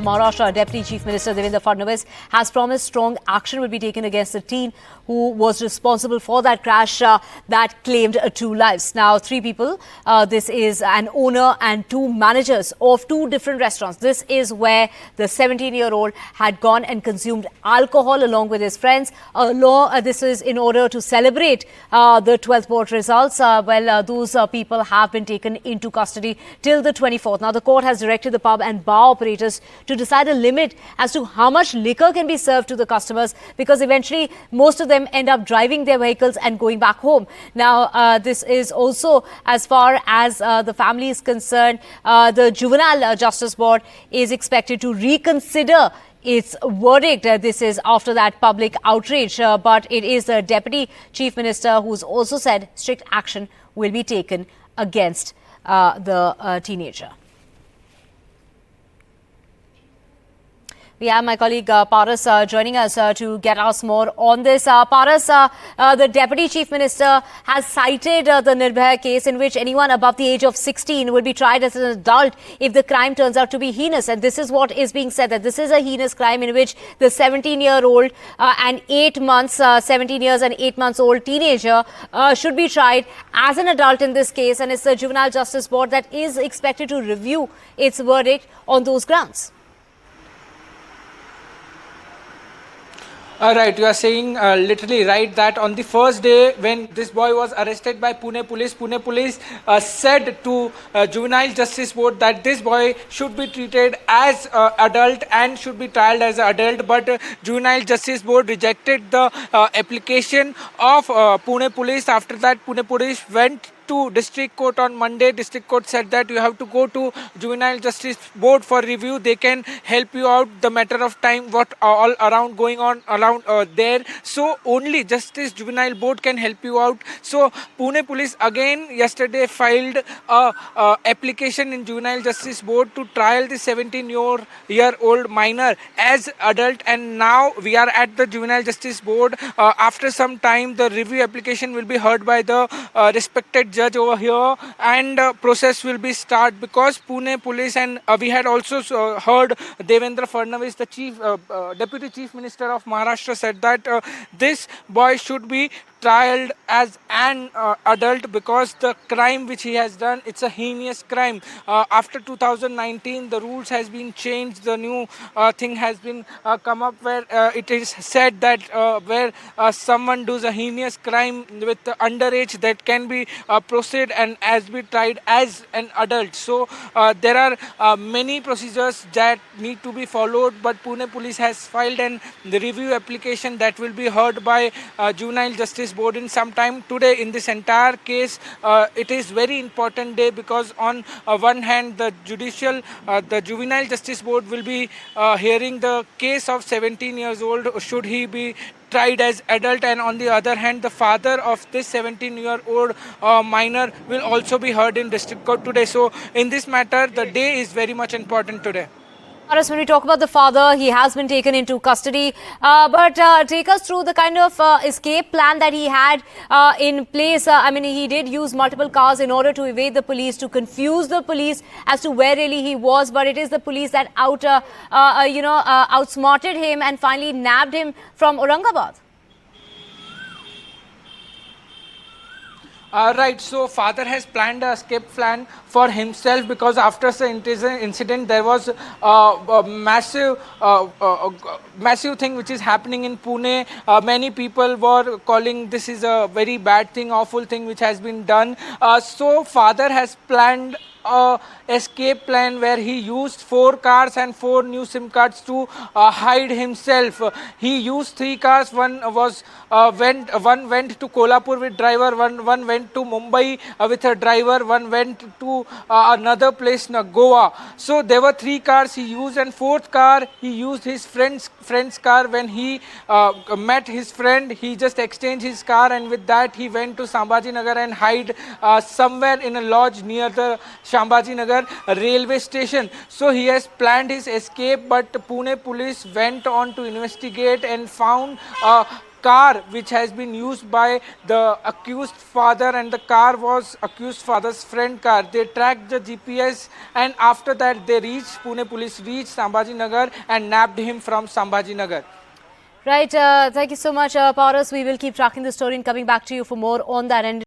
Maharashtra Deputy Chief Minister Devendra Fadnavis has promised strong action will be taken against the teen who was responsible for that crash that claimed 2 lives. Now, 3 people, this is an owner and 2 managers of 2 different restaurants. This is where the 17-year-old had gone and consumed alcohol along with his friends. This is in order to celebrate the 12th board results. Those people have been taken into custody till the 24th. Now, the court has directed the pub and bar operators to decide a limit as to how much liquor can be served to the customers, because eventually most of them end up driving their vehicles and going back home. Now, this is also as far as the family is concerned. The Juvenile Justice Board is expected to reconsider its verdict. This is after that public outrage, but it is the Deputy Chief Minister who's also said strict action will be taken against the teenager. We have my colleague Paras joining us to get us more on this. Paras, the Deputy Chief Minister has cited the Nirbhaya case in which anyone above the age of 16 will be tried as an adult if the crime turns out to be heinous. And this is what is being said, that this is a heinous crime in which the 17-year-old and 8 months, 17 years and 8 months old teenager should be tried as an adult in this case. And it's the Juvenile Justice Board that is expected to review its verdict on those grounds. Right, you are saying literally right that on the first day when this boy was arrested by Pune Police said to Juvenile Justice Board that this boy should be treated as adult and should be tried as an adult, but Juvenile Justice Board rejected the application of Pune Police. After that, Pune Police went to District Court on Monday. District Court said that you have to go to Juvenile Justice Board for review. They can help you out the matter of time what all around going on around there. So only Justice Juvenile Board can help you out. So Pune Police again yesterday filed a application in Juvenile Justice Board to trial the 17-year-old minor as adult, and now we are at the Juvenile Justice Board. After some time the review application will be heard by the respected judge over here, and process will be start, because Pune Police and we had also heard Devendra Fadnavis, the Deputy Chief Minister of Maharashtra, said that this boy should be trialed as an adult because the crime which he has done, it's a heinous crime. After 2019 the rules has been changed. The new thing has been come up where it is said that where someone does a heinous crime with the underage, that can be proceed and as be tried as an adult. So there are many procedures that need to be followed, but Pune Police has filed an the review application that will be heard by Juvenile Justice Board in some time today. In this entire case, it is very important day, because on one hand the Juvenile Justice Board will be hearing the case of 17 years old, should he be tried as adult, and on the other hand the father of this 17-year-old minor will also be heard in district court today. So in this matter the day is very much important today. Paras, when we talk about the father, he has been taken into custody, but take us through the kind of escape plan that he had in place. I mean, he did use multiple cars in order to evade the police, to confuse the police as to where really he was, but it is the police that outsmarted him and finally nabbed him from Aurangabad. Right, so father has planned a escape plan for himself, because after the incident there was a massive thing which is happening in Pune. Many people were calling this is a very bad thing, awful thing which has been done. So father has planned a escape plan where he used 4 cars and 4 new SIM cards to hide himself. He used 3 cars. One went to Kolhapur with driver, one went to Mumbai with a driver, one went to another place, Goa. So there were 3 cars he used, and 4th car he used his friend's car. When he met his friend, he just exchanged his car, and with that he went to Sambhaji Nagar and hide somewhere in a lodge near the Sambhaji Nagar railway station. So he has planned his escape, but Pune Police went on to investigate and found car which has been used by the accused father, and the car was accused father's friend car. They tracked the GPS, and after that they reached, Pune police reached Sambhajinagar and nabbed him from Sambhajinagar. Right. Thank you so much, Paras. We will keep tracking the story and coming back to you for more on that end.